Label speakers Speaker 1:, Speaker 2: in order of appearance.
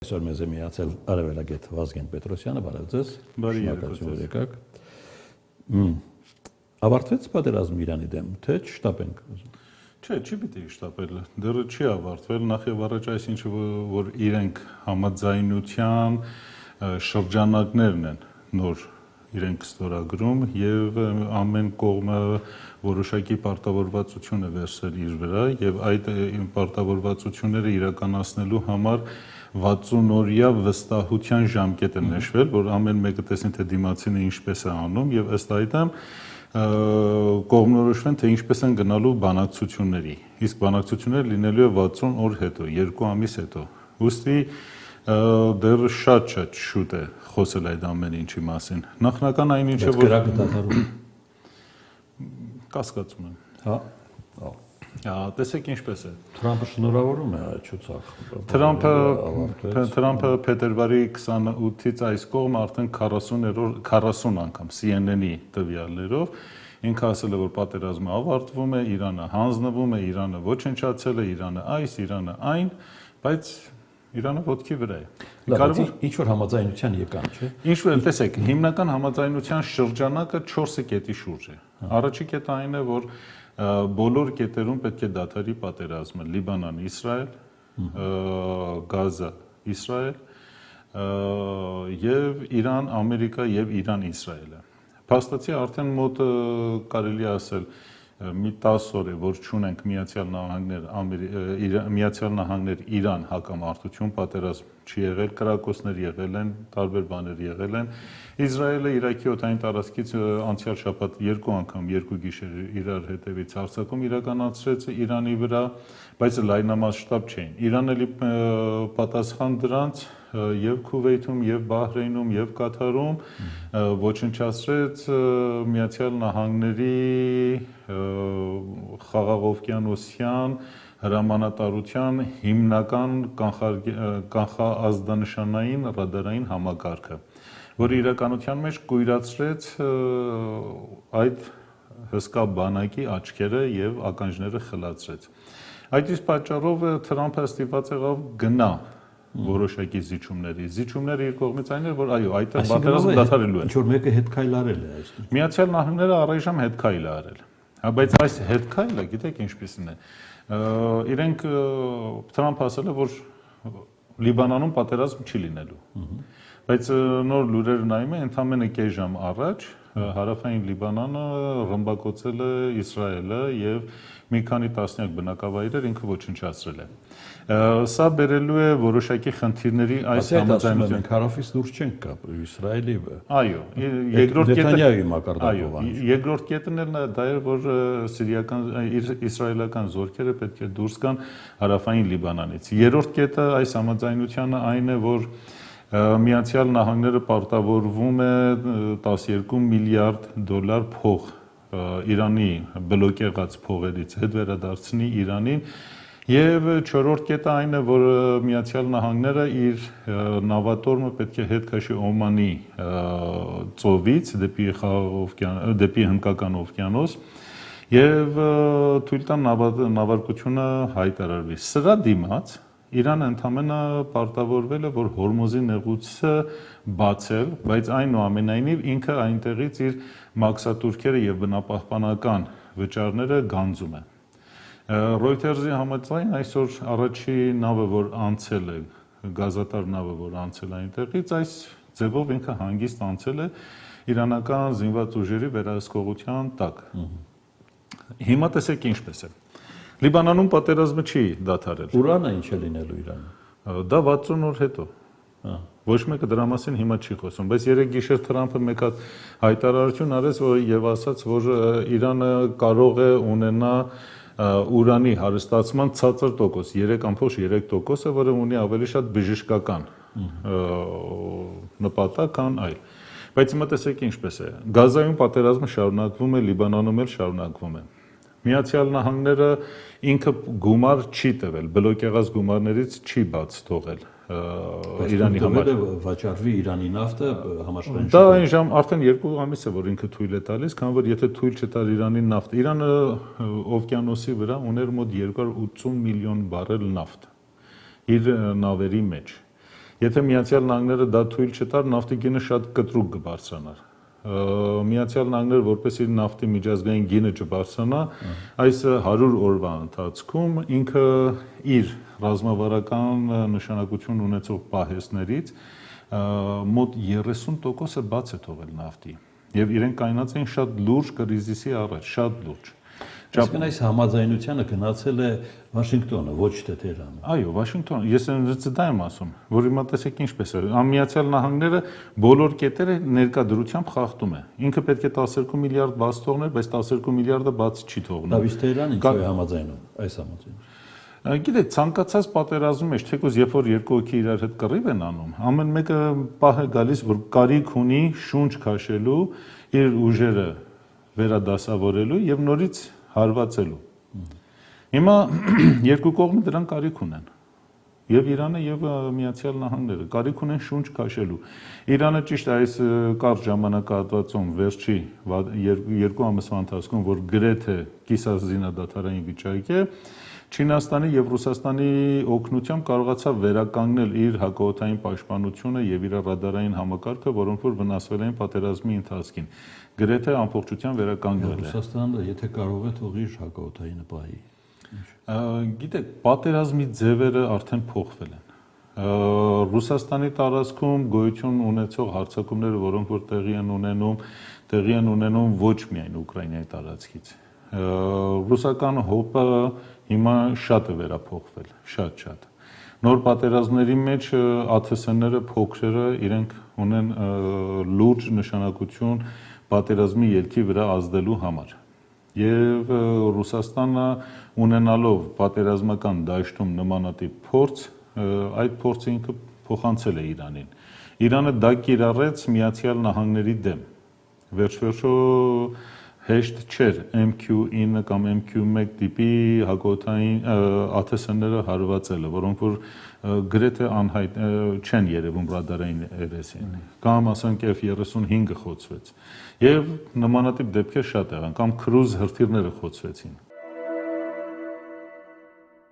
Speaker 1: Այսօր մեզ է միացել արևելագետ Վազգեն Պետրոսյանը, բարև ձեզ։ Շնորհակալություն եկաք։ Ավարտվեց պատերազմը Իրանի դեմ, թե չշտապենք։
Speaker 2: Չէ, չի պիտի շտապել։ Դեռ չի ավարտվել, նախ եւ առաջ այսինչը որ իրենք համաձայնության շրջանակներն են նոր իրենք ստորագրում եւ ամեն կողմը որոշակի պարտավորվածություն է վերցրել իր վրա եւ այդ պարտավորվածությունները իրականացնելու համար 60 օրյա վստահության ժամկետ է նշվել, որ ամեն մեկը տեսնի թե դիմացինը ինչպես է անում եւ ըստ այդմ կողմնորոշվեն թե ինչպես են գնալու բանակցությունների։ Իսկ բանակցությունները լինելու է 60 օր հետո, 2 ամիս հետո։ Ուստի դեռ շատ շուտ է խոսել այդ ամեն ինչի մասին։ Նախնական այն ինչը
Speaker 1: որ գրակը դադարում
Speaker 2: կասկածում եմ։
Speaker 1: Հա։
Speaker 2: Տեսեք ինչպես է։
Speaker 1: Թրամփը շնորհավորում է այդ ցուցակ։
Speaker 2: Թրամփը փետրվարի 28-ից այս կողմ արդեն 40 անգամ CNN-ի տվյալներով ինքը ասել է որ պատերազմը ավարտվում է, Իրանը հանձնվում է, Իրանը ոչնչացել է, Իրանը այս, Իրանը այն, բայց Իրանը ոտքի վրա է։
Speaker 1: Կարևոր ինչ որ համաձայնության եկան, չէ՞։
Speaker 2: Ինչ որ տեսեք, հիմնական համաձայնության շրջանակը 4 կետի շուրջ է։ Առաջի կետը այն է, որ բոլոր կետերում պետք է դադարի պատերազմը՝ Լիբանան, Իսրայել, Գազա, Իսրայել եւ Իրան, Ամերիկա եւ Իրան, Իսրայելը։ Փաստացի արդեն մոտ կարելի ասել մի 10 օր է, որ չունենք Միացյալ Նահանգներ Իրան հակամարտություն, պատերազմ չի եղել, կրակոցներ եղել են, տարբեր բաներ եղել են։ Իսրայելը Իրաքի օդային տարածքից անցյալ շաբաթ 2 անգամ 2 գիշեր իրար հետևից հարձակում իրականացրեց Իրանի վրա, բայց լայնամասշտաբ չէին։ Իրանը էլի պատասխան դրանց եւ Քուվեյթում, եւ Բահրեյնում, եւ Կատարում ոչնչացրեց Միացյալ Նահանգների խաղաղօվկիանոսյան հրամանատարության հիմնական կանխազդանշանային ռադարային համակարգը, որը իրականության մեջ կույրացրեց այդ հսկա բանակի աչքերը եւ ականջները խլացրեց։ Այդ իսկ պատճառով Թրամփը ստիպված եղավ գնա որոշակի զիջումների։ Զիջումները իր կողմից այն էր, որ այո, այդտեղ պատերազմը դադարելու է։
Speaker 1: Ինչ որ մեկը հետքայլարել է այստեղ։
Speaker 2: Միացյալ Նահանգները առայժմ հետքայլ է արել։ Բայց այս հետքայլը, գիտեք ինչպիսին է։ Իրենք Թրամփը ասել է, որ Լիբանանում պատերազմ չի լինելու։ Բայց նոր լուրերը նայում են, ընդամենը կես ժամ առաջ հարավային Լիբանանը ռմբակոծել է Իսրայելը եւ մի քանի տասնյակ բնակավայրեր ինքը ոչնչացրել է։ Սա բերելու է որոշակի խնդիրների այս համաձայնության։
Speaker 1: Հարավից դուրս չենք կապ Իսրայելի։
Speaker 2: Այո, երկրորդ կետն էլ դա էր, որ իսրայելական զորքերը պետք է դուրս գան հարավային Լիբանանից։ Երրորդ կետը այս համաձայնությանը այն է, որ Միացյալ Նահանգները պարտավորվում է 12 միլիարդ դոլար փող Իրանի բլոկեղած փողերից հետ վերադարձնի Իրանին եւ չորրորդ կետը այն է, որ Միացյալ Նահանգները իր նավատորմը պետք է հետ քաշի Օմանի ծովից դեպի Հնդկական օվկիանոս եւ թույլ տան նավարկությունը հայտարարվի։ Սրա դիմաց Իրանը ընդամենը պարտավորվել է, որ Հորմուզի նեղուցը բացել, բայց այնուամենայնիվ ինքը այնտեղից իր մաքսատուրքերը եւ բնապահպանական վճարները գանձում է։ Reuters-ի համաձայն այսօր առաջի նավը, որ անցել է, գազատար նավը, որ անցել է այնտեղից, այս ձևով ինքը հանգիստ անցել է իրանական զինված ուժերի վերահսկողության տակ։ Հիմա տեսեք ինչպես է։ Լիբանանում պատերազմը չի դադարել։
Speaker 1: Ուրանը ինչ է լինելու Իրանը։
Speaker 2: Դա 60 օր հետո։ Ոչ մեկը դրա մասին հիմա չի խոսում, բայց երեք գիշեր Թրամփը մեկ հատ հայտարարություն արեց եւ ասաց, որ Իրանը կարող է ունենա ուրանի հարստացման ցածր տոկոս, 3.3%-ը, որը ունի ավելի շատ բժշկական նպատակ, քան այլ։ Բայց հիմա տեսեք ինչպես է։ Գազայում պատերազմը շարունակվում է, Լիբանանում էլ շարունակվում է։ Միացյալ Նահանգները ինքը գումար չի տվել, բլոկեղած գումարներից չի բաց թողել Իրանի համար։
Speaker 1: Վաճառվի Իրանի նավթը համաշխարհային
Speaker 2: Դա այն ժամ արդեն 2 ամիս է, որ ինքը թույլ է տալիս, քանի որ եթե թույլ չտար Իրանի նավթը, Իրանը օվկիանոսի վրա ուներ մոտ 280 միլիոն բարել նավթ իր նավերի մեջ։ Եթե Միացյալ Նահանգները դա թույլ չտար, նավթի գինը շատ կտրուկ կբարձրանար։ Միացյալ Նահանգները որպես իր նավթի միջազգային գինը չբարձրանա, այս 100 օրվա ընթացքում ինքը իր ռազմավարական նշանակություն ունեցող պահեստներից մոտ 30%-ը բաց է թողել նավթի եւ իրենք կայնած էին շատ լուրջ կրիզիսի առաջ, շատ լուրջ։
Speaker 1: Իսկ այս համաձայնությանը գնացել է Վաշինգտոնը, ոչ թե Թեհրանը։
Speaker 2: Այո, Վաշինգտոնը, ես դա եմ ասում, որ հիմա տեսեք ինչպես է։ Միացյալ Նահանգները բոլոր կետերը ներկայդրությամբ խախտում է։ Ինքը պետք է 12 միլիարդ բաց թողներ, բայց 12 միլիարդը բաց չի թողնում։
Speaker 1: Բայց Թեհրանը ինչու է համաձայնում այս համաձայնությունը։
Speaker 2: Գիտեք, ցանկացած պատերազմի մեջ, թեկուզ երբ որ երկու հոգի իրար հետ կռիվ են անում, ամեն մեկը պահ է գալիս, որ կարիք ունի շունչ քաշելու, իր ուժերը վերադասավորելու եւ նորից հարվածելու։ Հիմա երկու կողմը դրան կարիք ունեն։ Եվ Իրանը եւ Միացյալ Նահանգները կարիք ունեն շունչ քաշելու։ Իրանը ճիշտ է այս կարճ ժամանակահատվածում վերջի 2 ամսվա ընթացքում, որ գրեթե կիսազինադադարային վիճակ է, Չինաստանի եւ Ռուսաստանի օգնությամբ կարողացավ վերականգնել իր հակաօդային պաշտպանությունը եւ իր ռադարային համակարգը, որոնք որ վնասվել էին պատերազմի ընթացքին։ Գրեթե ամբողջությամբ վերականգնել է։
Speaker 1: Ռուսաստանը, եթե կարող է, թող իր հակաօդային պահի։
Speaker 2: Գիտեք, պատերազմի ձևերը արդեն փոխվել են։ Ռուսաստանի տարածքում գոյություն ունեցող հարձակումները, որոնք որ տեղի են ունենում ոչ միայն Ուկրաինայի տարածքից։ Ռուսական հոպը հիմա շատ է վերափոխվել, շատ։ Նոր պատերազմների մեջ ԱԹՍ-ները փոքրերը իրենք ունեն լուրջ նշանակություն պատերազմի ելքի վրա ազդելու համար։ Եվ Ռուսաստանը ունենալով պատերազմական դաշտում նմանատիպ փորձ, այդ փորձը ինքը փոխանցել է Իրանին։ Իրանը դա կիրառեց Միացյալ Նահանգների դեմ։ Վերջ-վերջո հեշտ չէր MQ9 կամ MQ1 տիպի հակաօդային ԱԹՍ-ները հարվածելը, որոնք որ գրեթե անհայտ չեն երևում ռադարային երեսին, կամ ասենք F-35-ը խոցվեց։ Եվ նմանատիպ դեպքեր շատ եղան, կամ քրուզ հրթիռները խոցվեցին։